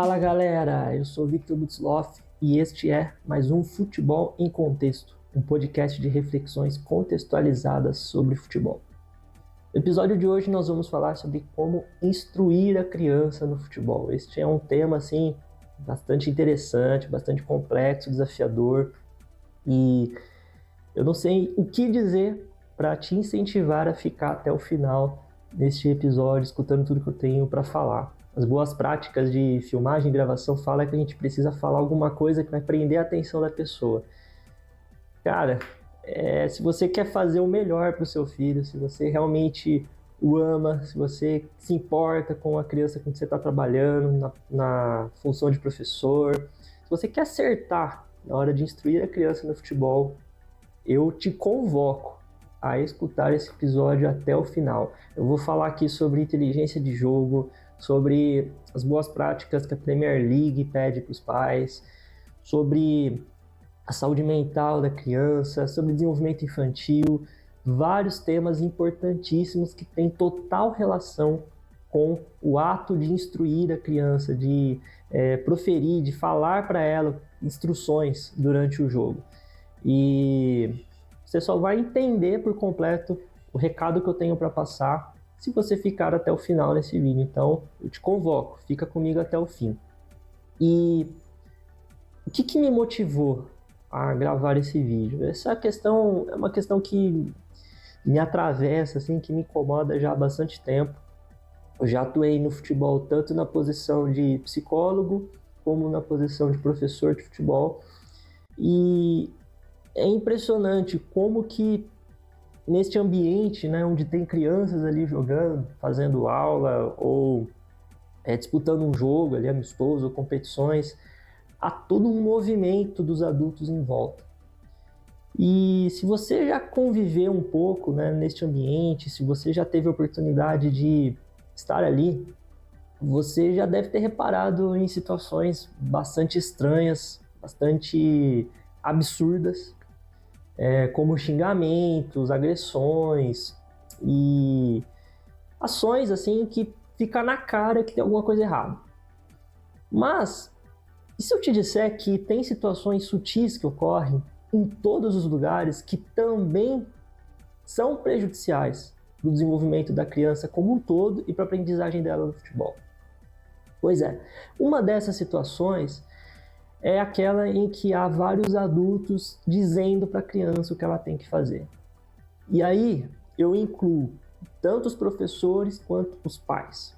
Fala galera, eu sou Victor Butzloff e este é mais um Futebol em Contexto, um podcast de reflexões contextualizadas sobre futebol. No episódio de hoje nós vamos falar sobre como instruir a criança no futebol. Este é um tema assim bastante interessante, bastante complexo, desafiador e eu não sei o que dizer para te incentivar a ficar até o final deste episódio, escutando tudo que eu tenho para falar. As boas práticas de filmagem e gravação falam que a gente precisa falar alguma coisa que vai prender a atenção da pessoa. Cara, se você quer fazer o melhor para o seu filho, se você realmente o ama, se você se importa com a criança com que você está trabalhando, na função de professor, se você quer acertar na hora de instruir a criança no futebol, eu te convoco a escutar esse episódio até o final. Eu vou falar aqui sobre inteligência de jogo, sobre as boas práticas que a Premier League pede para os pais, sobre a saúde mental da criança, sobre desenvolvimento infantil, vários temas importantíssimos que têm total relação com o ato de instruir a criança, de proferir, de falar para ela instruções durante o jogo. E você só vai entender por completo o recado que eu tenho para passar se você ficar até o final nesse vídeo. Então, eu te convoco, fica comigo até o fim. E o que me motivou a gravar esse vídeo? Essa questão é uma questão que me atravessa, assim, que me incomoda já há bastante tempo. Eu já atuei no futebol tanto na posição de psicólogo como na posição de professor de futebol. E é impressionante como que neste ambiente, né, onde tem crianças ali jogando, fazendo aula ou disputando um jogo ali amistoso ou competições, há todo um movimento dos adultos em volta. E se você já conviveu um pouco, né, neste ambiente, se você já teve a oportunidade de estar ali, você já deve ter reparado em situações bastante estranhas, bastante absurdas, como xingamentos, agressões e ações assim que fica na cara que tem alguma coisa errada. Mas, e se eu te disser que tem situações sutis que ocorrem em todos os lugares que também são prejudiciais para o desenvolvimento da criança como um todo e para a aprendizagem dela no futebol? Pois é, uma dessas situações é aquela em que há vários adultos dizendo para a criança o que ela tem que fazer. E aí eu incluo tanto os professores quanto os pais.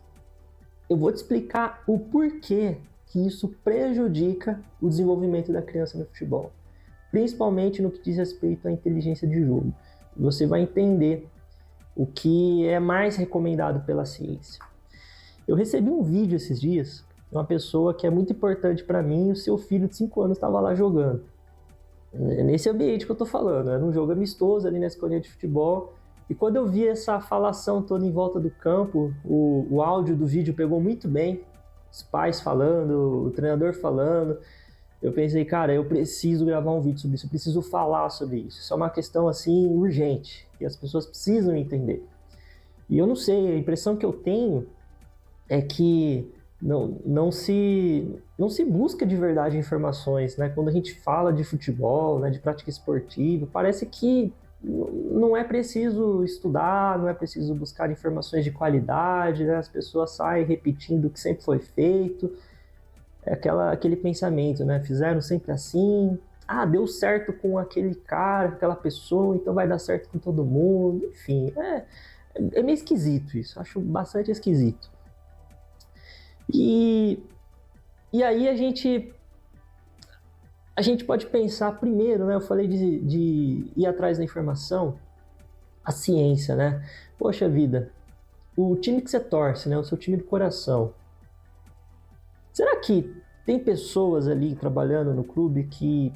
Eu vou te explicar o porquê que isso prejudica o desenvolvimento da criança no futebol, principalmente no que diz respeito à inteligência de jogo. Você vai entender o que é mais recomendado pela ciência. Eu recebi um vídeo esses dias, uma pessoa que é muito importante para mim, o seu filho de 5 anos estava lá jogando. Nesse ambiente que eu tô falando, era um jogo amistoso ali na escolinha de futebol, e quando eu vi essa falação toda em volta do campo, o áudio do vídeo pegou muito bem, os pais falando, o treinador falando, eu pensei, cara, eu preciso gravar um vídeo sobre isso, eu preciso falar sobre isso, isso é uma questão assim urgente, que as pessoas precisam entender. E eu não sei, a impressão que eu tenho é que não se busca de verdade informações, né? Quando a gente fala de futebol, né, de prática esportiva, parece que não é preciso estudar, não é preciso buscar informações de qualidade, né? As pessoas saem repetindo o que sempre foi feito, aquele pensamento, né? Fizeram sempre assim, deu certo com aquele cara, aquela pessoa, então vai dar certo com todo mundo, enfim, é meio esquisito isso, acho bastante esquisito. E aí a gente pode pensar primeiro, né? Eu falei de ir atrás da informação, a ciência, né? Poxa vida, o time que você torce, né? O seu time do coração. Será que tem pessoas ali trabalhando no clube que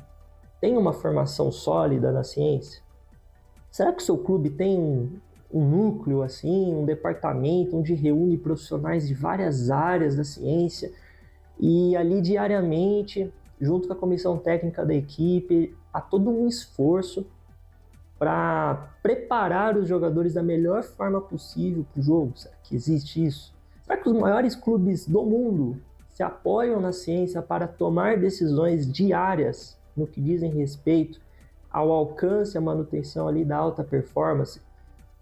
tem uma formação sólida na ciência? Será que o seu clube tem um núcleo assim, um departamento onde reúne profissionais de várias áreas da ciência e ali diariamente, junto com a comissão técnica da equipe, há todo um esforço para preparar os jogadores da melhor forma possível para o jogo? Será que existe isso? Será que os maiores clubes do mundo se apoiam na ciência para tomar decisões diárias no que dizem respeito ao alcance, à manutenção ali da alta performance,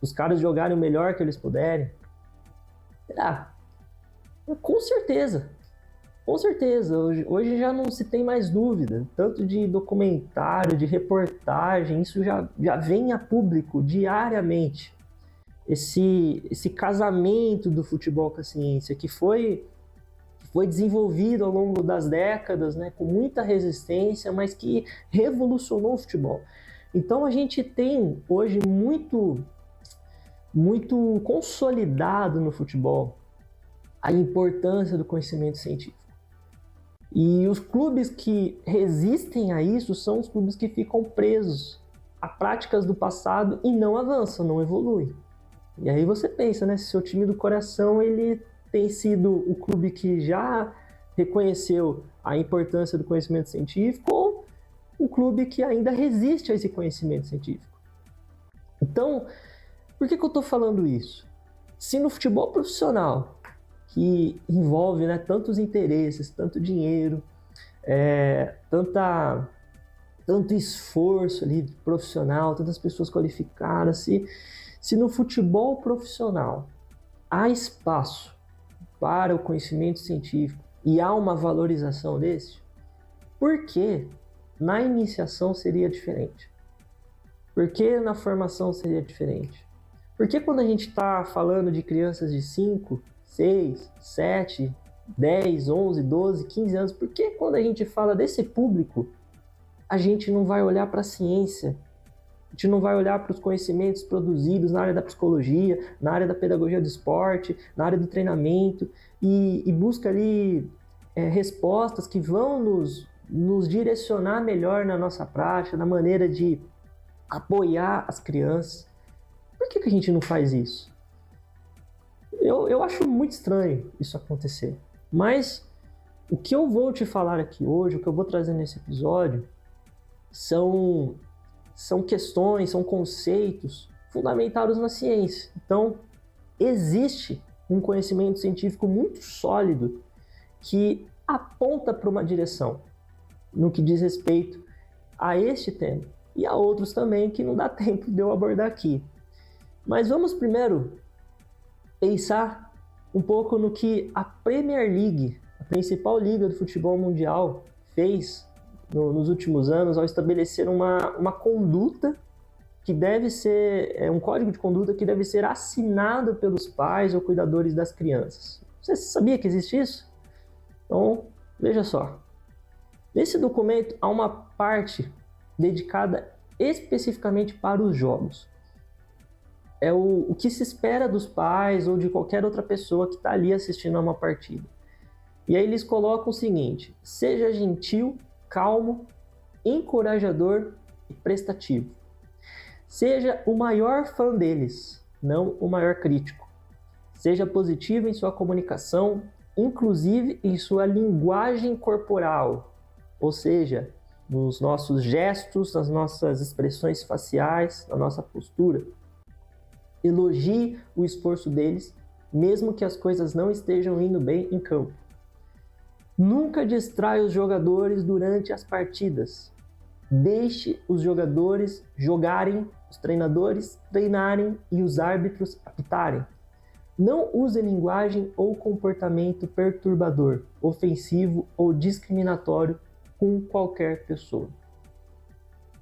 os caras jogarem o melhor que eles puderem? Será? Com certeza. Com certeza, hoje já não se tem mais dúvida, tanto de documentário, de reportagem, isso já vem a público diariamente. Esse casamento do futebol com a ciência, que foi desenvolvido ao longo das décadas, né, com muita resistência, mas que revolucionou o futebol. Então a gente tem hoje muito consolidado no futebol a importância do conhecimento científico. E os clubes que resistem a isso são os clubes que ficam presos a práticas do passado e não avançam, não evoluem. E aí você pensa, né, se seu time do coração ele tem sido o clube que já reconheceu a importância do conhecimento científico ou o clube que ainda resiste a esse conhecimento científico. Então, por que eu estou falando isso? Se no futebol profissional, que envolve, né, tantos interesses, tanto dinheiro, tanto esforço ali profissional, tantas pessoas qualificadas, se no futebol profissional há espaço para o conhecimento científico e há uma valorização desse, por que na iniciação seria diferente? Por que na formação seria diferente? Por que quando a gente está falando de crianças de 5, 6, 7, 10, 11, 12, 15 anos, por que quando a gente fala desse público, a gente não vai olhar para a ciência, a gente não vai olhar para os conhecimentos produzidos na área da psicologia, na área da pedagogia do esporte, na área do treinamento e busca ali respostas que vão nos direcionar melhor na nossa prática, na maneira de apoiar as crianças? Por que a gente não faz isso? Eu acho muito estranho isso acontecer, mas o que eu vou te falar aqui hoje, o que eu vou trazer nesse episódio, são questões, são conceitos fundamentados na ciência. Então, existe um conhecimento científico muito sólido que aponta para uma direção no que diz respeito a este tema e a outros também que não dá tempo de eu abordar aqui. Mas vamos primeiro pensar um pouco no que a Premier League, a principal liga do futebol mundial, fez nos últimos anos ao estabelecer uma conduta que deve ser, um código de conduta que deve ser assinado pelos pais ou cuidadores das crianças. Você sabia que existe isso? Então, veja só. Nesse documento há uma parte dedicada especificamente para os jogos. É o que se espera dos pais ou de qualquer outra pessoa que está ali assistindo a uma partida. E aí eles colocam o seguinte: seja gentil, calmo, encorajador e prestativo. Seja o maior fã deles, não o maior crítico. Seja positivo em sua comunicação, inclusive em sua linguagem corporal, ou seja, nos nossos gestos, nas nossas expressões faciais, na nossa postura. Elogie o esforço deles, mesmo que as coisas não estejam indo bem em campo. Nunca distraia os jogadores durante as partidas. Deixe os jogadores jogarem, os treinadores treinarem e os árbitros apitarem. Não use linguagem ou comportamento perturbador, ofensivo ou discriminatório com qualquer pessoa.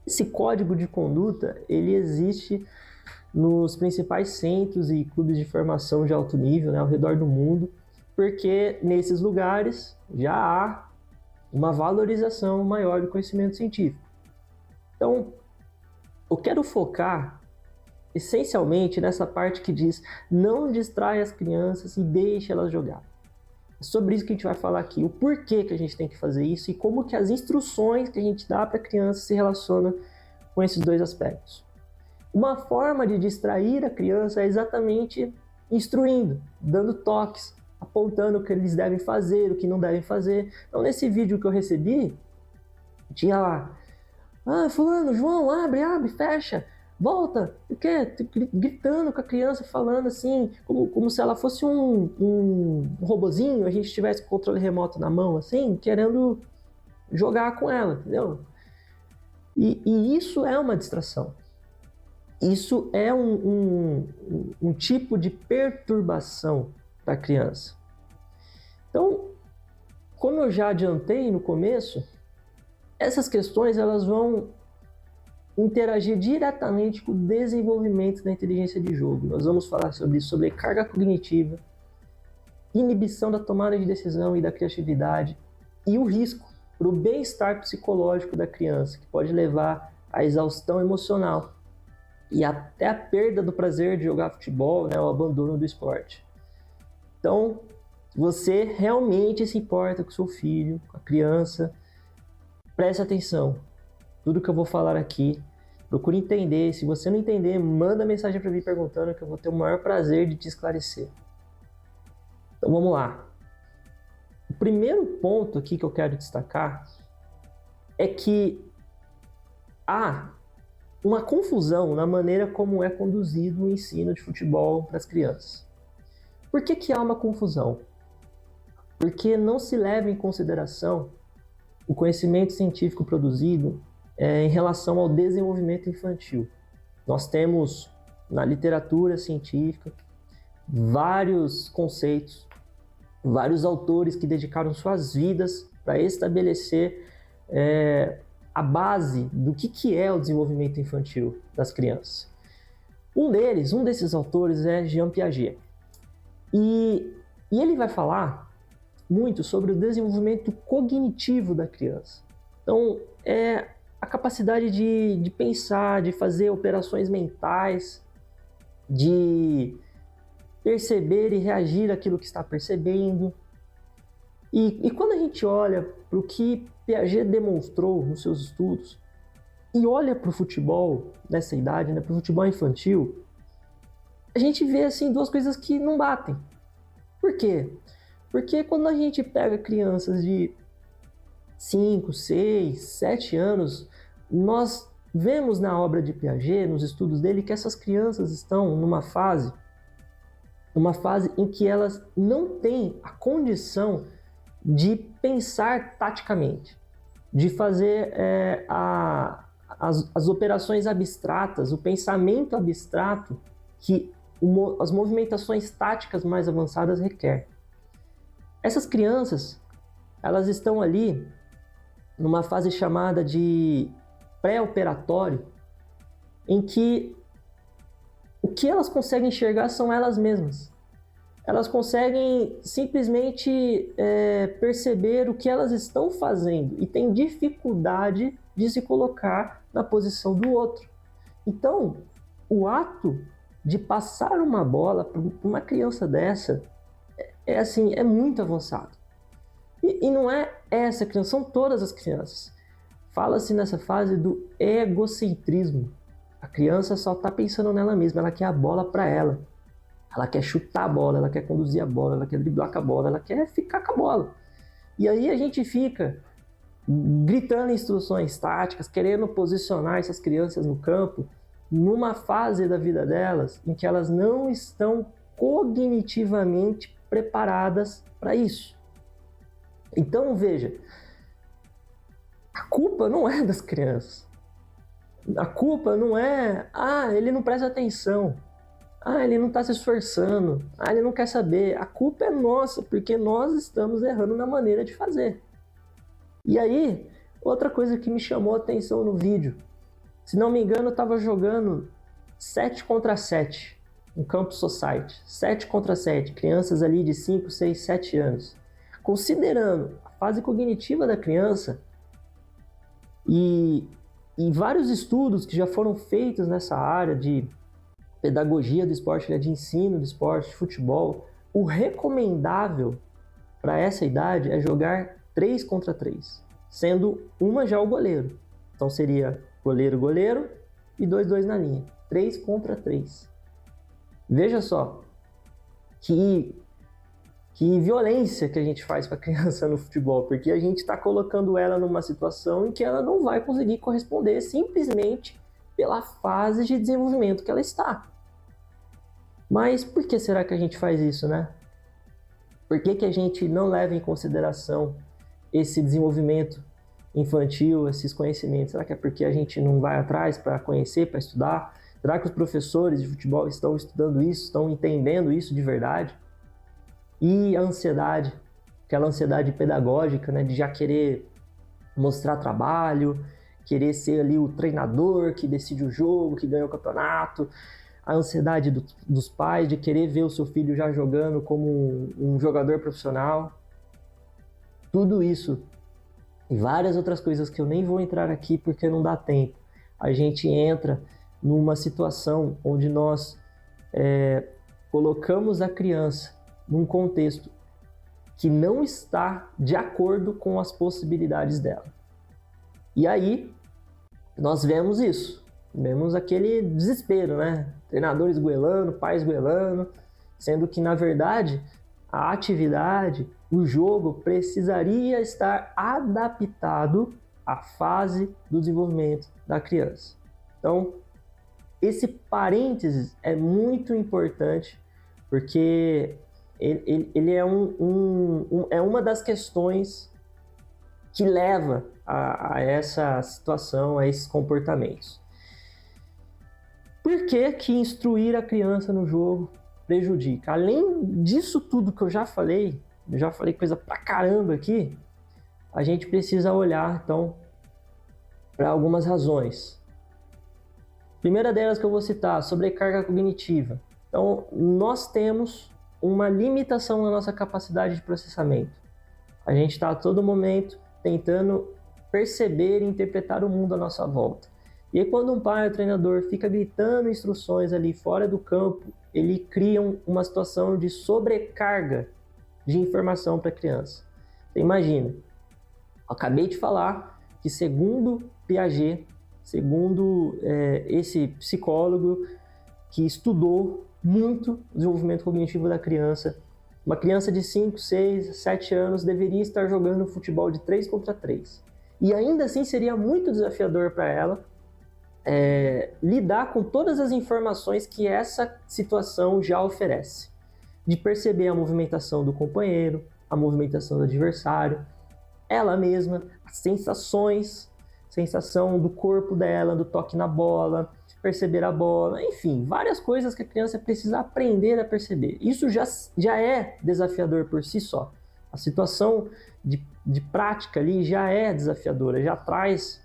Esse código de conduta, ele existe nos principais centros e clubes de formação de alto nível, né, ao redor do mundo, porque nesses lugares já há uma valorização maior do conhecimento científico. Então, eu quero focar essencialmente nessa parte que diz: não distraia as crianças e deixe elas jogar. É sobre isso que a gente vai falar aqui, o porquê que a gente tem que fazer isso e como que as instruções que a gente dá para a criança se relacionam com esses dois aspectos. Uma forma de distrair a criança é exatamente instruindo, dando toques, apontando o que eles devem fazer, o que não devem fazer. Então, nesse vídeo que eu recebi, tinha lá: fulano, João, abre, fecha, volta, o quê? Gritando com a criança, falando assim, como se ela fosse um robozinho, a gente tivesse o controle remoto na mão, assim, querendo jogar com ela, entendeu? E isso é uma distração. Isso é um tipo de perturbação para a criança. Então, como eu já adiantei no começo, essas questões elas vão interagir diretamente com o desenvolvimento da inteligência de jogo. Nós vamos falar sobre isso, sobre carga cognitiva, inibição da tomada de decisão e da criatividade e o risco para o bem-estar psicológico da criança, que pode levar à exaustão emocional e até a perda do prazer de jogar futebol, né, o abandono do esporte. Então, você realmente se importa com seu filho, com a criança, preste atenção. Tudo que eu vou falar aqui, procure entender. Se você não entender, manda mensagem para mim perguntando que eu vou ter o maior prazer de te esclarecer. Então vamos lá. O primeiro ponto aqui que eu quero destacar é que há uma confusão na maneira como é conduzido o ensino de futebol para as crianças. Por que há uma confusão? Porque não se leva em consideração o conhecimento científico produzido em relação ao desenvolvimento infantil. Nós temos na literatura científica vários conceitos, vários autores que dedicaram suas vidas para estabelecer a base do que é o desenvolvimento infantil das crianças. Um desses autores é Jean Piaget. E ele vai falar muito sobre o desenvolvimento cognitivo da criança. Então, é a capacidade de pensar, de fazer operações mentais, de perceber e reagir àquilo que está percebendo. E quando a gente olha para o que Piaget demonstrou nos seus estudos e olha para o futebol nessa idade, né, para o futebol infantil, a gente vê assim duas coisas que não batem. Por quê? Porque quando a gente pega crianças de 5, 6, 7 anos, nós vemos na obra de Piaget, nos estudos dele, que essas crianças estão numa fase em que elas não têm a condição de pensar taticamente, de fazer as operações abstratas, o pensamento abstrato que as movimentações táticas mais avançadas requer. Essas crianças, elas estão ali numa fase chamada de pré-operatório, em que o que elas conseguem enxergar são elas mesmas. Elas conseguem simplesmente perceber o que elas estão fazendo e têm dificuldade de se colocar na posição do outro. Então, o ato de passar uma bola para uma criança dessa é muito avançado. E não é essa criança, são todas as crianças. Fala-se nessa fase do egocentrismo. A criança só está pensando nela mesma, ela quer a bola para ela. Ela quer chutar a bola, ela quer conduzir a bola, ela quer driblar com a bola, ela quer ficar com a bola. E aí a gente fica gritando instruções táticas, querendo posicionar essas crianças no campo, numa fase da vida delas em que elas não estão cognitivamente preparadas para isso. Então, veja, a culpa não é das crianças. A culpa não é, ele não presta atenção. Ele não está se esforçando. Ele não quer saber. A culpa é nossa, porque nós estamos errando na maneira de fazer. E aí, outra coisa que me chamou a atenção no vídeo. Se não me engano, eu estava jogando 7 contra 7 no Campus Society. 7 contra 7, crianças ali de 5, 6, 7 anos. Considerando a fase cognitiva da criança e vários estudos que já foram feitos nessa área de pedagogia do esporte, de ensino do esporte, de futebol, o recomendável para essa idade é jogar 3 contra 3, sendo uma já o goleiro. Então seria goleiro e 2-2 na linha. 3 contra 3. Veja só que violência que a gente faz para a criança no futebol, porque a gente está colocando ela numa situação em que ela não vai conseguir corresponder simplesmente pela fase de desenvolvimento que ela está. Mas por que será que a gente faz isso, né? Por que a gente não leva em consideração esse desenvolvimento infantil, esses conhecimentos? Será que é porque a gente não vai atrás para conhecer, para estudar? Será que os professores de futebol estão estudando isso, estão entendendo isso de verdade? E a ansiedade, aquela ansiedade pedagógica, né, de já querer mostrar trabalho, querer ser ali o treinador que decide o jogo, que ganha o campeonato, a ansiedade dos pais de querer ver o seu filho já jogando como um jogador profissional. Tudo isso e várias outras coisas que eu nem vou entrar aqui porque não dá tempo. A gente entra numa situação onde nós colocamos a criança num contexto que não está de acordo com as possibilidades dela. E aí, nós vemos isso. Vemos aquele desespero, né? Treinadores goelando, pais goelando, sendo que, na verdade, a atividade, o jogo precisaria estar adaptado à fase do desenvolvimento da criança. Então, esse parênteses é muito importante, porque ele é uma das questões que leva a essa situação, a esses comportamentos. Por que instruir a criança no jogo prejudica? Além disso tudo que eu já falei coisa pra caramba aqui, a gente precisa olhar, então, para algumas razões. Primeira delas que eu vou citar, sobrecarga cognitiva. Então, nós temos uma limitação na nossa capacidade de processamento. A gente está a todo momento tentando perceber e interpretar o mundo à nossa volta. E aí, quando um pai ou treinador fica gritando instruções ali fora do campo, ele cria uma situação de sobrecarga de informação para a criança. Você imagina, eu acabei de falar que segundo Piaget, segundo esse psicólogo que estudou muito o desenvolvimento cognitivo da criança, uma criança de 5, 6, 7 anos deveria estar jogando futebol de 3 contra 3. E ainda assim seria muito desafiador para ela lidar com todas as informações que essa situação já oferece. De perceber a movimentação do companheiro, a movimentação do adversário, ela mesma, as sensação do corpo dela, do toque na bola, perceber a bola, enfim, várias coisas que a criança precisa aprender a perceber. Isso já é desafiador por si só. A situação de prática ali já é desafiadora, já traz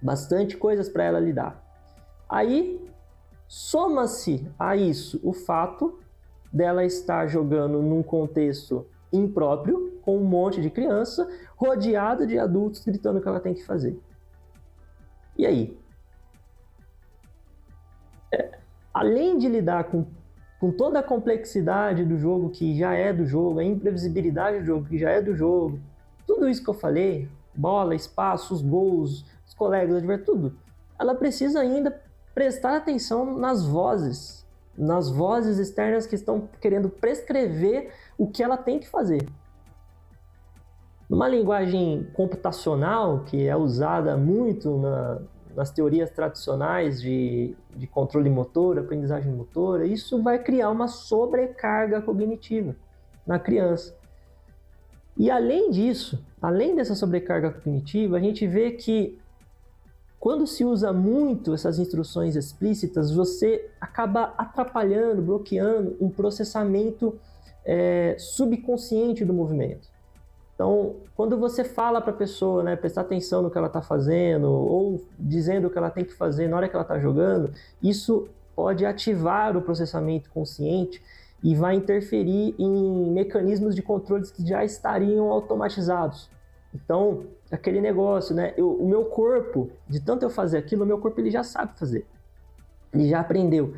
bastante coisas para ela lidar. Aí, soma-se a isso o fato dela estar jogando num contexto impróprio, com um monte de criança, rodeada de adultos gritando o que ela tem que fazer. E aí? Além de lidar com toda a complexidade do jogo que já é do jogo, a imprevisibilidade do jogo que já é do jogo, tudo isso que eu falei, bola, espaço, os gols, os colegas, tudo, ela precisa ainda prestar atenção nas vozes externas que estão querendo prescrever o que ela tem que fazer. Numa linguagem computacional, que é usada muito nas teorias tradicionais de controle motor, aprendizagem motora, isso vai criar uma sobrecarga cognitiva na criança. E além disso, além dessa sobrecarga cognitiva, a gente vê que quando se usa muito essas instruções explícitas, você acaba atrapalhando, bloqueando um processamento subconsciente do movimento. Então, quando você fala para a pessoa, né, prestar atenção no que ela está fazendo ou dizendo o que ela tem que fazer na hora que ela está jogando, isso pode ativar o processamento consciente e vai interferir em mecanismos de controles que já estariam automatizados. Então, aquele negócio, né, o meu corpo, de tanto eu fazer aquilo, o meu corpo ele já sabe fazer, ele já aprendeu.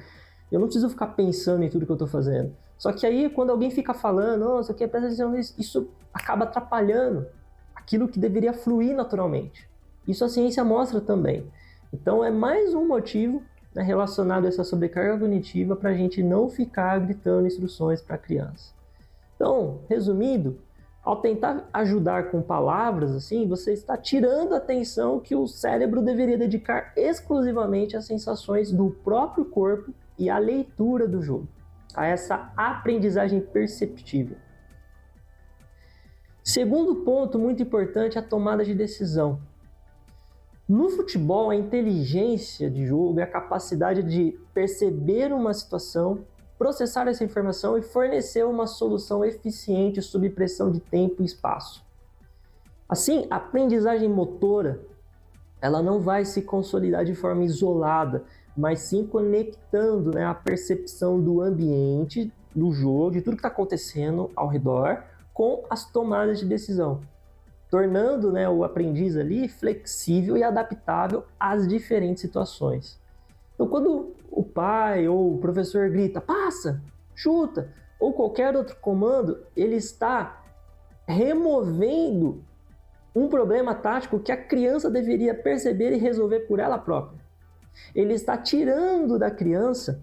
Eu não preciso ficar pensando em tudo que eu estou fazendo. Só que aí, quando alguém fica falando, nossa, aqui presta atenção nisso, isso acaba atrapalhando aquilo que deveria fluir naturalmente. Isso a ciência mostra também. Então, é mais um motivo, né, relacionado a essa sobrecarga cognitiva para a gente não ficar gritando instruções para a criança. Então, resumindo, Ao tentar ajudar com palavras, assim, você está tirando a atenção que o cérebro deveria dedicar exclusivamente às sensações do próprio corpo e à leitura do jogo, a essa aprendizagem perceptível. Segundo ponto muito importante, a tomada de decisão. No futebol, a inteligência de jogo é a capacidade de perceber uma situação, processar essa informação e fornecer uma solução eficiente sob pressão de tempo e espaço. Assim, a aprendizagem motora, ela não vai se consolidar de forma isolada, mas sim conectando, né, a percepção do ambiente, do jogo, de tudo que está acontecendo ao redor, com as tomadas de decisão, tornando, né, o aprendiz ali flexível e adaptável às diferentes situações. Então, quando o pai ou o professor grita, passa, chuta, ou qualquer outro comando, ele está removendo um problema tático que a criança deveria perceber e resolver por ela própria. Ele está tirando da criança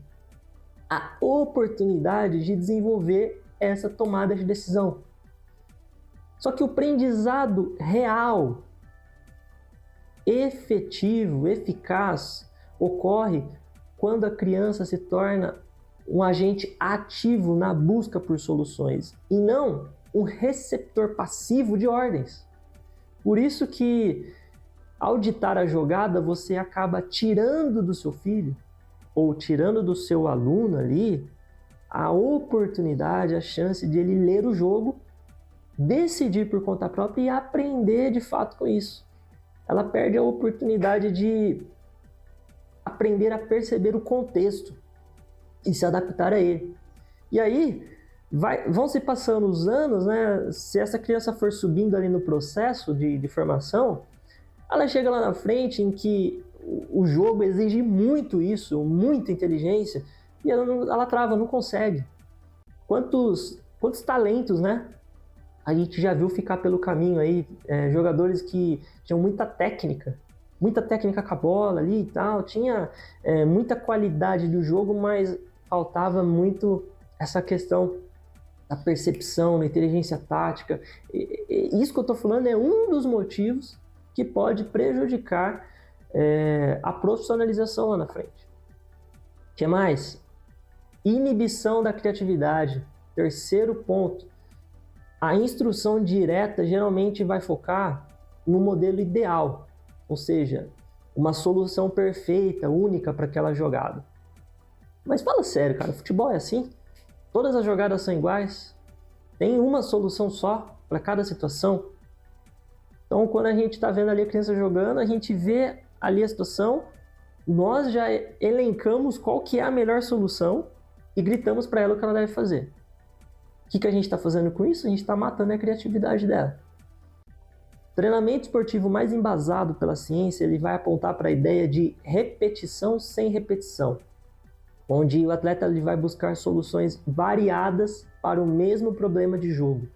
a oportunidade de desenvolver essa tomada de decisão. Só que o aprendizado real, efetivo, eficaz, ocorre quando a criança se torna um agente ativo na busca por soluções e não um receptor passivo de ordens. Por isso que, ao ditar a jogada, você acaba tirando do seu filho ou tirando do seu aluno ali a oportunidade, a chance de ele ler o jogo, decidir por conta própria e aprender de fato com isso. Ela perde a oportunidade de aprender a perceber o contexto e se adaptar a ele. E aí, vão se passando os anos, né? Se essa criança for subindo ali no processo de formação, ela chega lá na frente em que o jogo exige muito isso, muita inteligência, e ela trava, não consegue. Quantos talentos, né? A gente já viu ficar pelo caminho aí, jogadores que tinham muita técnica com a bola ali e tal, tinha muita qualidade do jogo, mas faltava muito essa questão da percepção, da inteligência tática. Isso que eu estou falando é um dos motivos que pode prejudicar a profissionalização lá na frente. O que mais? Inibição da criatividade. Terceiro ponto. A instrução direta geralmente vai focar no modelo ideal, ou seja, uma solução perfeita, única para aquela jogada. Mas fala sério, cara, futebol é assim? Todas as jogadas são iguais? Tem uma solução só para cada situação? Então, quando a gente está vendo ali a criança jogando, a gente vê ali a situação, nós já elencamos qual que é a melhor solução e gritamos para ela o que ela deve fazer. O que a gente está fazendo com isso? A gente está matando a criatividade dela. O treinamento esportivo mais embasado pela ciência, ele vai apontar para a ideia de repetição sem repetição, onde o atleta ele vai buscar soluções variadas para o mesmo problema de jogo.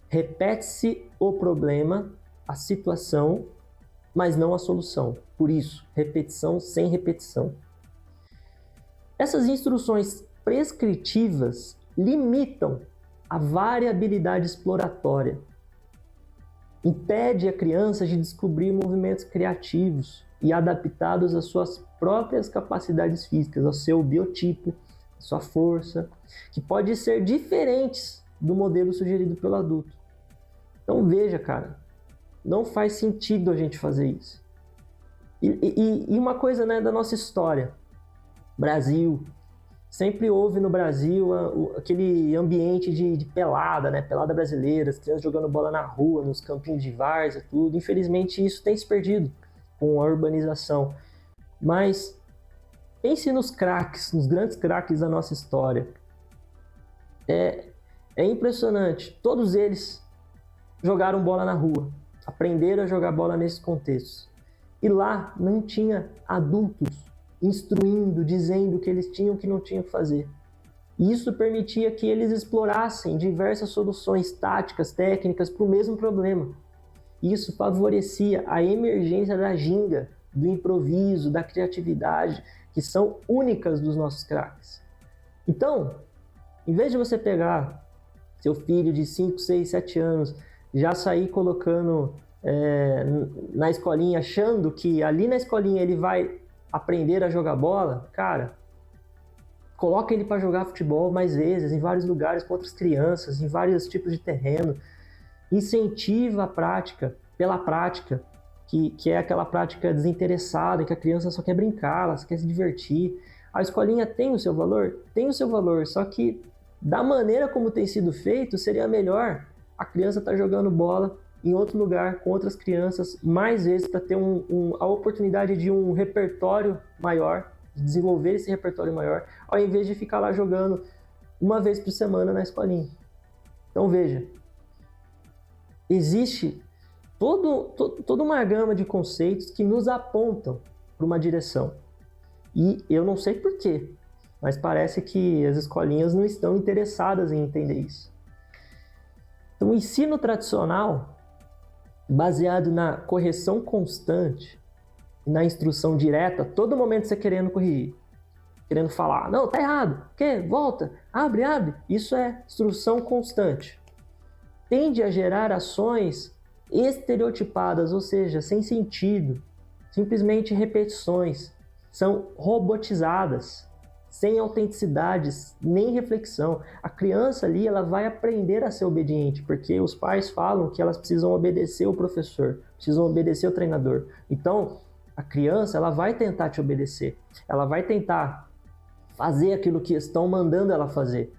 Repete-se o problema, a situação, mas não a solução. Por isso, repetição sem repetição. Essas instruções prescritivas limitam a variabilidade exploratória. Impede a criança de descobrir movimentos criativos e adaptados às suas próprias capacidades físicas, ao seu biotipo, à sua força, que pode ser diferentes do modelo sugerido pelo adulto. Então veja, cara, não faz sentido a gente fazer isso. E uma coisa, né, da nossa história. Brasil. Sempre houve no Brasil aquele ambiente de pelada, né? Pelada brasileira, as crianças jogando bola na rua, nos campinhos de várzea, tudo. Infelizmente isso tem se perdido com a urbanização. Mas pense nos craques, nos grandes craques da nossa história. É impressionante. Todos eles jogaram bola na rua, aprenderam a jogar bola nesses contextos. E lá não tinha adultos instruindo, dizendo o que eles tinham e o que não tinham que fazer. E isso permitia que eles explorassem diversas soluções táticas, técnicas para o mesmo problema. Isso favorecia a emergência da ginga, do improviso, da criatividade, que são únicas dos nossos craques. Então, em vez de você pegar seu filho de 5, 6, 7 anos já sair colocando na escolinha, achando que ali na escolinha ele vai aprender a jogar bola, cara, coloca ele para jogar futebol mais vezes, em vários lugares com outras crianças, em vários tipos de terreno. Incentiva a prática pela prática, que é aquela prática desinteressada, que a criança só quer brincar, ela só quer se divertir. A escolinha tem o seu valor? Tem o seu valor, só que da maneira como tem sido feito, seria melhor a criança estar jogando bola em outro lugar, com outras crianças, mais vezes, para ter a oportunidade de um repertório maior, de desenvolver esse repertório maior, ao invés de ficar lá jogando uma vez por semana na escolinha. Então veja, existe toda uma gama de conceitos que nos apontam para uma direção. E eu não sei porquê, mas parece que as escolinhas não estão interessadas em entender isso. Então, o ensino tradicional, baseado na correção constante, na instrução direta, todo momento você querendo corrigir, querendo falar, não, tá errado, o quê? Volta, abre, isso é instrução constante. Tende a gerar ações estereotipadas, ou seja, sem sentido, simplesmente repetições, são robotizadas, sem autenticidades, nem reflexão. A criança ali, ela vai aprender a ser obediente, porque os pais falam que elas precisam obedecer o professor, precisam obedecer o treinador. Então, a criança, ela vai tentar te obedecer, ela vai tentar fazer aquilo que estão mandando ela fazer.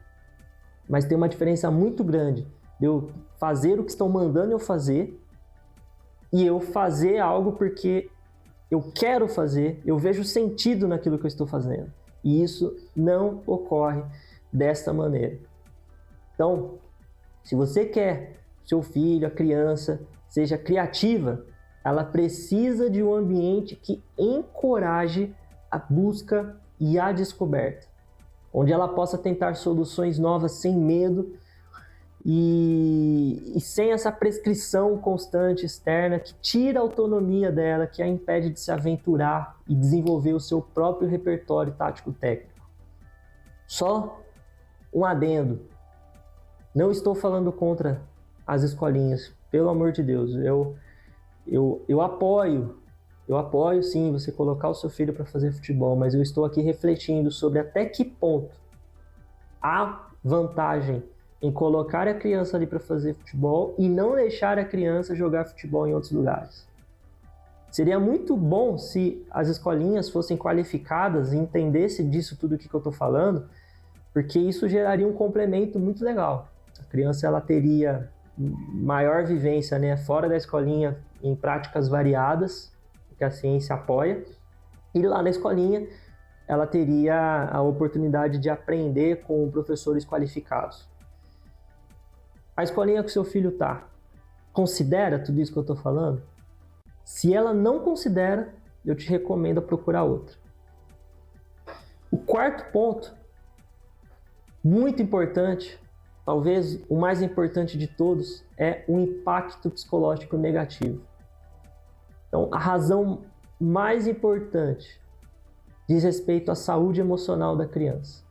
Mas tem uma diferença muito grande de eu fazer o que estão mandando eu fazer e eu fazer algo porque eu quero fazer, eu vejo sentido naquilo que eu estou fazendo. E isso não ocorre desta maneira. Então, se você quer que seu filho, a criança, seja criativa, ela precisa de um ambiente que encoraje a busca e a descoberta, onde ela possa tentar soluções novas sem medo e sem essa prescrição constante externa que tira a autonomia dela, que a impede de se aventurar e desenvolver o seu próprio repertório tático-técnico. Só um adendo. Não estou falando contra as escolinhas, pelo amor de Deus. Eu apoio sim você colocar o seu filho para fazer futebol, mas eu estou aqui refletindo sobre até que ponto há vantagem em colocar a criança ali para fazer futebol e não deixar a criança jogar futebol em outros lugares. Seria muito bom se as escolinhas fossem qualificadas e entendessem disso tudo que eu estou falando, porque isso geraria um complemento muito legal. A criança ela teria maior vivência, né, fora da escolinha em práticas variadas, que a ciência apoia, e lá na escolinha ela teria a oportunidade de aprender com professores qualificados. A escolinha que o seu filho está, considera tudo isso que eu estou falando? Se ela não considera, eu te recomendo procurar outra. O quarto ponto, muito importante, talvez o mais importante de todos, é o impacto psicológico negativo. Então, a razão mais importante diz respeito à saúde emocional da criança.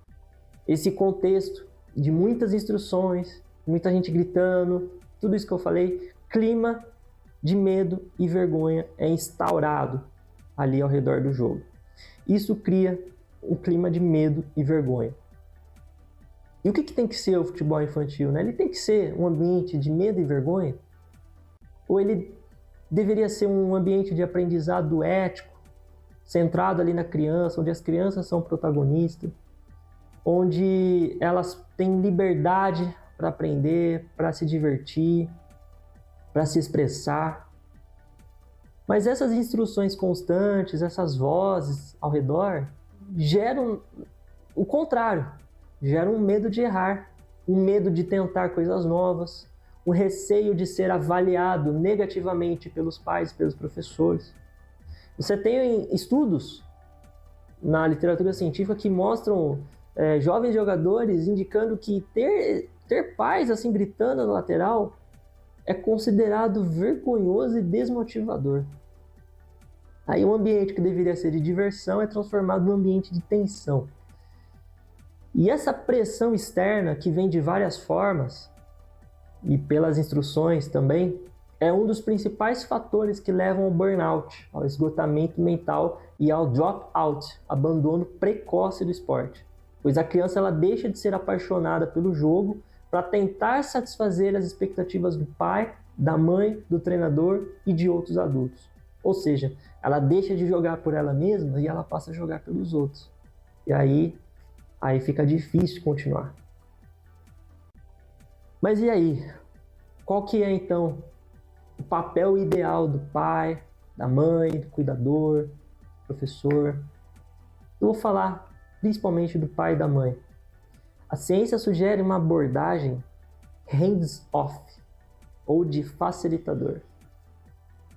Esse contexto de muitas instruções, muita gente gritando, tudo isso que eu falei, clima de medo e vergonha é instaurado ali ao redor do jogo. Isso cria um clima de medo e vergonha. E o que tem que ser o futebol infantil, né? Ele tem que ser um ambiente de medo e vergonha? Ou ele deveria ser um ambiente de aprendizado ético, centrado ali na criança, onde as crianças são protagonistas, onde elas têm liberdade para aprender, para se divertir, para se expressar. Mas essas instruções constantes, essas vozes ao redor, geram o contrário, geram um medo de errar, um medo de tentar coisas novas, um receio de ser avaliado negativamente pelos pais, pelos professores. Você tem estudos na literatura científica que mostram jovens jogadores indicando que ter pais assim gritando na lateral é considerado vergonhoso e desmotivador. Aí um ambiente que deveria ser de diversão é transformado num ambiente de tensão. E essa pressão externa, que vem de várias formas, e pelas instruções também, é um dos principais fatores que levam ao burnout, ao esgotamento mental e ao drop-out, abandono precoce do esporte. Pois a criança ela deixa de ser apaixonada pelo jogo para tentar satisfazer as expectativas do pai, da mãe, do treinador e de outros adultos. Ou seja, ela deixa de jogar por ela mesma e ela passa a jogar pelos outros. E aí fica difícil continuar. Mas e aí? Qual que é então o papel ideal do pai, da mãe, do cuidador, do professor? Eu vou falar principalmente do pai e da mãe. A ciência sugere uma abordagem hands-off, ou de facilitador.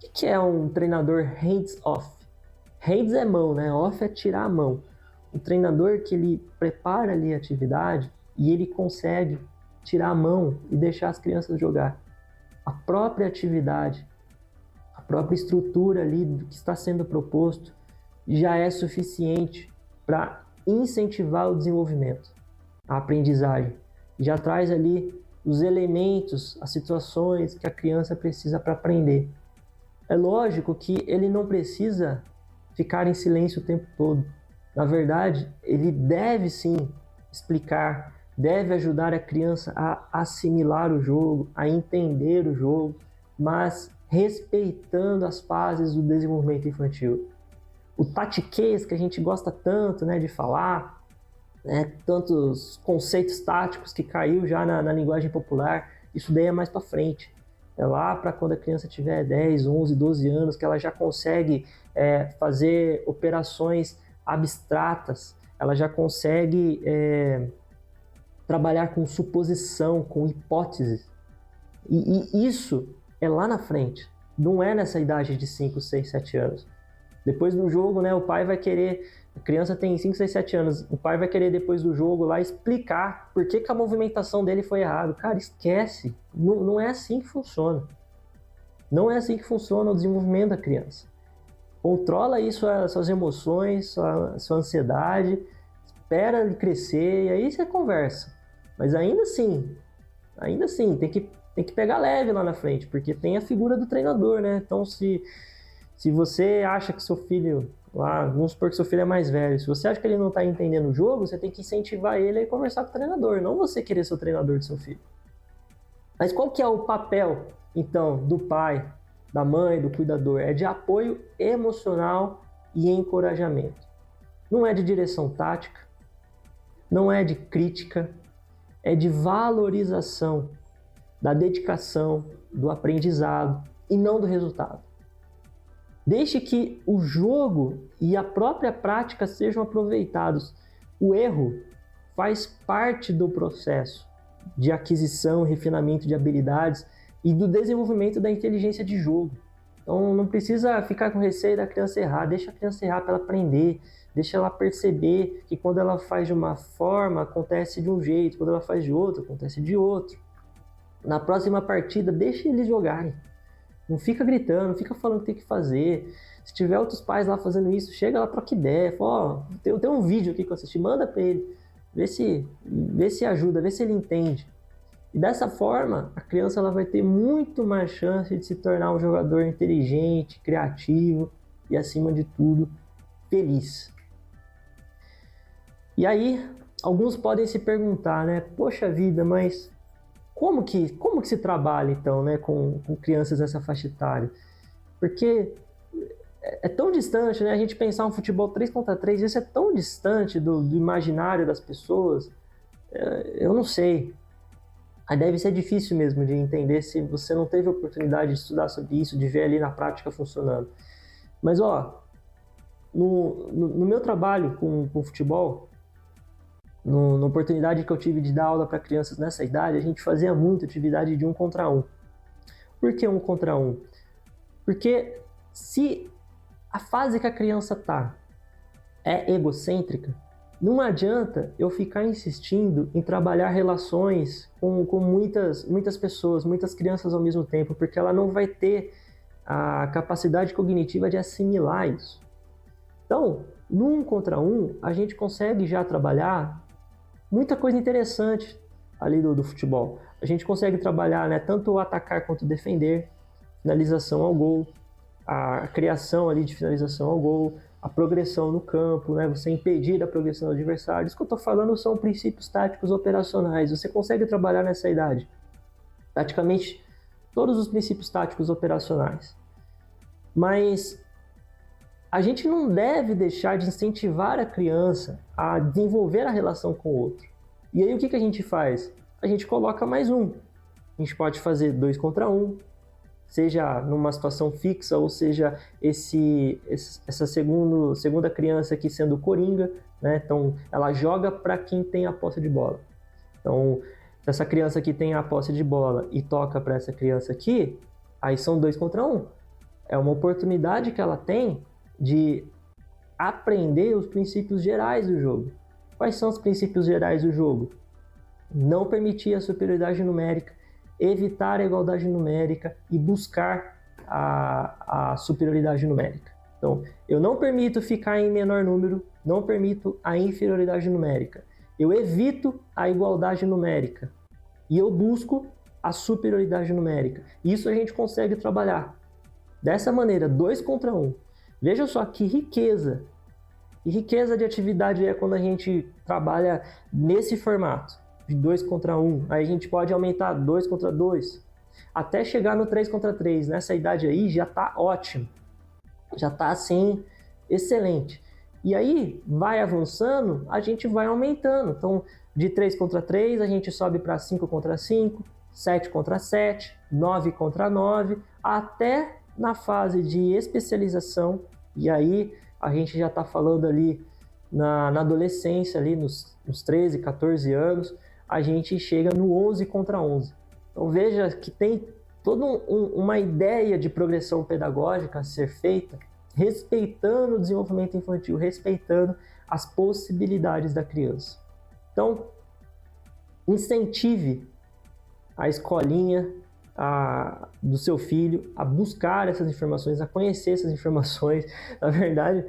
O que é um treinador hands-off? Hands é mão, né? Off é tirar a mão. Um treinador que ele prepara ali a atividade e ele consegue tirar a mão e deixar as crianças jogar. A própria atividade, a própria estrutura ali do que está sendo proposto já é suficiente para incentivar o desenvolvimento, a aprendizagem. Já traz ali os elementos, as situações que a criança precisa para aprender. É lógico que ele não precisa ficar em silêncio o tempo todo. Na verdade, ele deve sim explicar, deve ajudar a criança a assimilar o jogo, a entender o jogo, mas respeitando as fases do desenvolvimento infantil. O tatiquês que a gente gosta tanto, né, de falar, né, tantos conceitos táticos que caiu já na linguagem popular, isso daí é mais para frente. É lá para quando a criança tiver 10, 11, 12 anos, que ela já consegue fazer operações abstratas, ela já consegue trabalhar com suposição, com hipóteses. E isso é lá na frente, não é nessa idade de 5, 6, 7 anos. Depois do jogo, né, o pai vai querer, a criança tem 5, 6, 7 anos, o pai vai querer depois do jogo lá explicar por que a movimentação dele foi errada. Cara, esquece, não é assim que funciona. Não é assim que funciona o desenvolvimento da criança. Controla aí suas emoções, sua ansiedade, espera ele crescer e aí você conversa. Mas ainda assim, tem que pegar leve lá na frente, porque tem a figura do treinador, né? Então, se você acha que seu filho, vamos supor que seu filho é mais velho, se você acha que ele não está entendendo o jogo, você tem que incentivar ele a conversar com o treinador, não você querer ser o treinador do seu filho. Mas qual que é o papel, então, do pai, da mãe, do cuidador? É de apoio emocional e encorajamento. Não é de direção tática, não é de crítica, é de valorização da dedicação, do aprendizado e não do resultado. Deixe que o jogo e a própria prática sejam aproveitados. O erro faz parte do processo de aquisição e refinamento de habilidades e do desenvolvimento da inteligência de jogo. Então não precisa ficar com receio da criança errar, deixa a criança errar para ela aprender, deixa ela perceber que quando ela faz de uma forma, acontece de um jeito, quando ela faz de outro, acontece de outro. Na próxima partida, deixa eles jogarem. Não fica gritando, não fica falando o que tem que fazer. Se tiver outros pais lá fazendo isso, chega lá, troca ideia. Fala, tem um vídeo aqui que eu assisti, manda para ele. Vê se ajuda, vê se ele entende. E dessa forma, a criança ela vai ter muito mais chance de se tornar um jogador inteligente, criativo e, acima de tudo, feliz. E aí, alguns podem se perguntar, né? Poxa vida, mas como que se trabalha, então, né, com crianças nessa faixa etária? Porque é tão distante, né? A gente pensar um futebol 3 contra 3, isso é tão distante do imaginário das pessoas. Eu não sei. Deve ser difícil mesmo de entender se você não teve a oportunidade de estudar sobre isso, de ver ali na prática funcionando. Mas, no meu trabalho com futebol, na oportunidade que eu tive de dar aula para crianças nessa idade, a gente fazia muito atividade de 1 contra 1. Por que 1 contra 1? Porque se a fase que a criança está é egocêntrica, não adianta eu ficar insistindo em trabalhar relações com muitas pessoas, muitas crianças ao mesmo tempo, porque ela não vai ter a capacidade cognitiva de assimilar isso. Então, no 1 contra 1, a gente consegue já trabalhar muita coisa interessante. ali do futebol. A gente consegue trabalhar, né, tanto o atacar quanto o defender, finalização ao gol, a criação ali de finalização ao gol, a progressão no campo, né, você impedir a progressão do adversário. Isso que eu estou falando são princípios táticos operacionais. Você consegue trabalhar nessa idade praticamente todos os princípios táticos operacionais. Mas a gente não deve deixar de incentivar a criança a desenvolver a relação com o outro. E aí o que a gente faz? A gente coloca mais um. A gente pode fazer 2 contra 1, seja numa situação fixa, ou seja, essa segunda criança aqui sendo coringa, né? Então ela joga para quem tem a posse de bola. Então, se essa criança aqui tem a posse de bola e toca para essa criança aqui, aí são 2 contra 1. É uma oportunidade que ela tem de aprender os princípios gerais do jogo. Quais são os princípios gerais do jogo? Não permitir a superioridade numérica, evitar a igualdade numérica e buscar a superioridade numérica. Então, eu não permito ficar em menor número, não permito a inferioridade numérica. Eu evito a igualdade numérica e eu busco a superioridade numérica. Isso a gente consegue trabalhar dessa maneira, 2 contra 1. Veja só que riqueza. E riqueza de atividade é quando a gente trabalha nesse formato, de 2 contra 1. Aí a gente pode aumentar 2 contra 2, até chegar no 3 contra 3. Nessa idade aí já está ótimo. Já está assim, excelente. E aí, vai avançando, a gente vai aumentando. Então, de 3 contra 3, a gente sobe para 5 contra 5, 7 contra 7, 9 contra 9, até na fase de especialização. E aí, a gente já está falando ali na adolescência, ali nos 13, 14 anos, a gente chega no 11 contra 11. Então, veja que tem toda uma ideia de progressão pedagógica a ser feita, respeitando o desenvolvimento infantil, respeitando as possibilidades da criança. Então, incentive a escolinha do seu filho a buscar essas informações, a conhecer essas informações. Na verdade,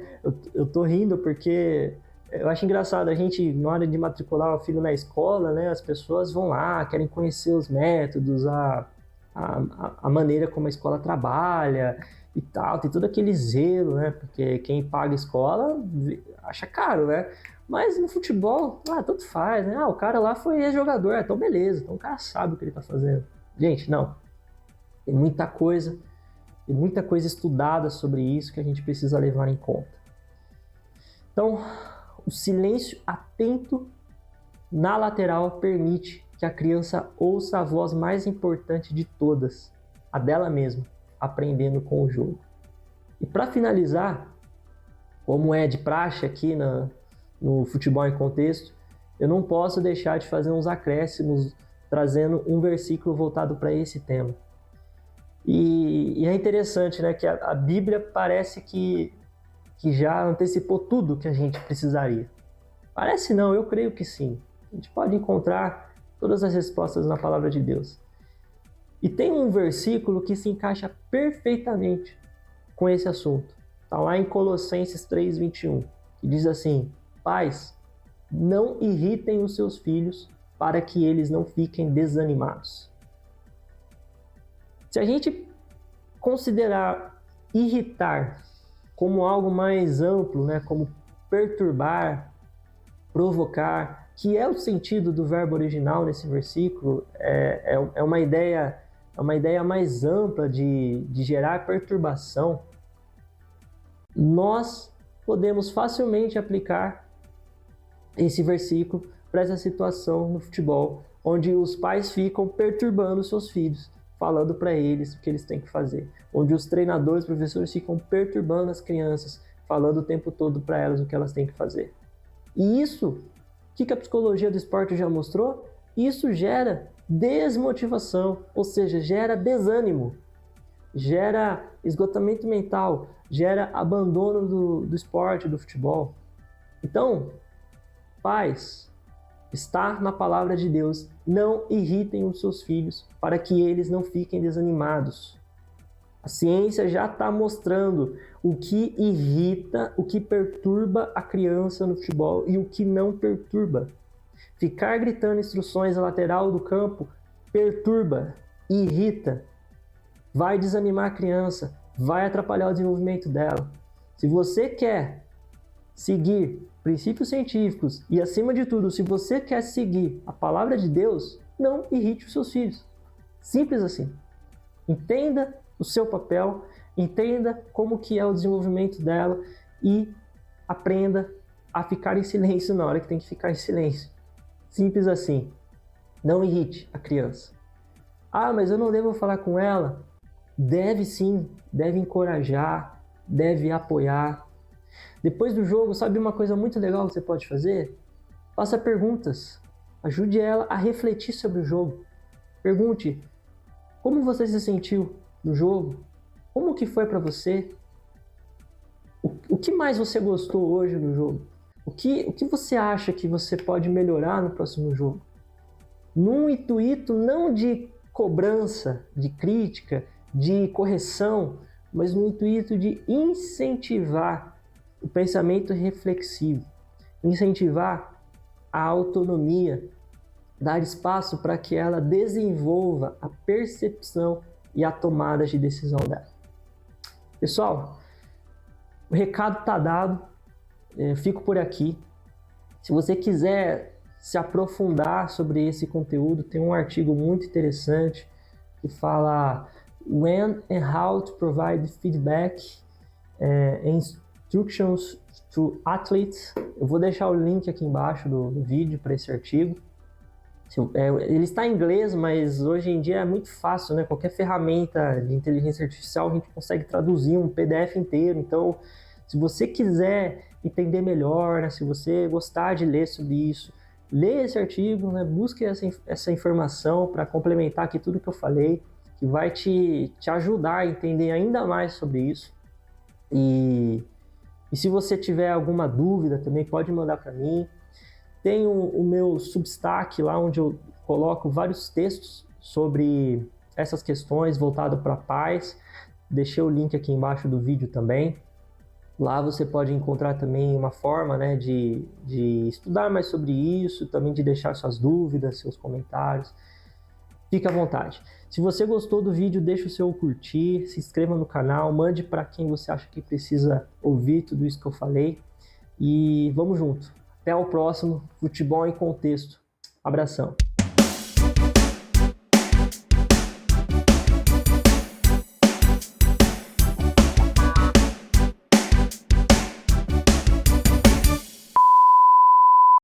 eu tô rindo porque eu acho engraçado, a gente, na hora de matricular o filho na escola, né, as pessoas vão lá, querem conhecer os métodos, a maneira como a escola trabalha e tal, tem todo aquele zelo, né? Porque quem paga a escola acha caro, né? Mas no futebol, tanto faz, né? O cara lá foi ex-jogador, então beleza, então o cara sabe o que ele tá fazendo. Gente, não. Tem muita coisa estudada sobre isso que a gente precisa levar em conta. Então, o silêncio atento na lateral permite que a criança ouça a voz mais importante de todas, a dela mesma, aprendendo com o jogo. E para finalizar, como é de praxe aqui no futebol em contexto, eu não posso deixar de fazer uns acréscimos trazendo um versículo voltado para esse tema. E é interessante, né, que a Bíblia parece que já antecipou tudo que a gente precisaria. Parece não, eu creio que sim. A gente pode encontrar todas as respostas na palavra de Deus. E tem um versículo que se encaixa perfeitamente com esse assunto. Está lá em Colossenses 3:21, que diz assim: Pais, não irritem os seus filhos para que eles não fiquem desanimados. Se a gente considerar irritar como algo mais amplo, né, como perturbar, provocar, que é o sentido do verbo original nesse versículo, é uma ideia mais ampla de gerar perturbação, nós podemos facilmente aplicar esse versículo para essa situação no futebol, onde os pais ficam perturbando seus filhos, falando para eles o que eles têm que fazer, onde os treinadores, professores ficam perturbando as crianças, falando o tempo todo para elas o que elas têm que fazer. E isso, o que a psicologia do esporte já mostrou? Isso gera desmotivação, ou seja, gera desânimo, gera esgotamento mental, gera abandono do esporte, do futebol. Então, pais, está na palavra de Deus, não irritem os seus filhos para que eles não fiquem desanimados. A ciência já está mostrando o que irrita, o que perturba a criança no futebol e o que não perturba. Ficar gritando instruções à lateral do campo perturba, irrita, vai desanimar a criança, vai atrapalhar o desenvolvimento dela. Se você quer seguir princípios científicos e, acima de tudo, se você quer seguir a palavra de Deus, não irrite os seus filhos. Simples assim. Entenda o seu papel, entenda como que é o desenvolvimento dela e aprenda a ficar em silêncio na hora que tem que ficar em silêncio. Simples assim. Não irrite a criança. Ah, mas eu não devo falar com ela? Deve sim, deve encorajar, deve apoiar. Depois do jogo, sabe uma coisa muito legal que você pode fazer? Faça perguntas. Ajude ela a refletir sobre o jogo. Pergunte: como você se sentiu no jogo? Como que foi para você? O que mais você gostou hoje no jogo? O que você acha que você pode melhorar no próximo jogo? Num intuito não de cobrança, de crítica, de correção, mas no intuito de incentivar o pensamento reflexivo, incentivar a autonomia, dar espaço para que ela desenvolva a percepção e a tomada de decisão dela. Pessoal, o recado está dado, fico por aqui. Se você quiser se aprofundar sobre esse conteúdo, tem um artigo muito interessante que fala When and How to Provide Feedback Instructions to Athletes. Eu vou deixar o link aqui embaixo do vídeo para esse artigo. Ele está em inglês, mas hoje em dia é muito fácil, né? Qualquer ferramenta de inteligência artificial a gente consegue traduzir um PDF inteiro. Então, se você quiser entender melhor, né? Se você gostar de ler sobre isso, leia esse artigo, né? Busque essa informação para complementar aqui tudo que eu falei, que vai te ajudar a entender ainda mais sobre isso. E se você tiver alguma dúvida também, pode mandar para mim. Tem o meu Substack lá, onde eu coloco vários textos sobre essas questões voltado para pais. Deixei o link aqui embaixo do vídeo também. Lá você pode encontrar também uma forma, né, de estudar mais sobre isso, também de deixar suas dúvidas, seus comentários. Fique à vontade. Se você gostou do vídeo, deixa o seu curtir, se inscreva no canal, mande para quem você acha que precisa ouvir tudo isso que eu falei. E vamos junto. Até o próximo Futebol em Contexto. Abração.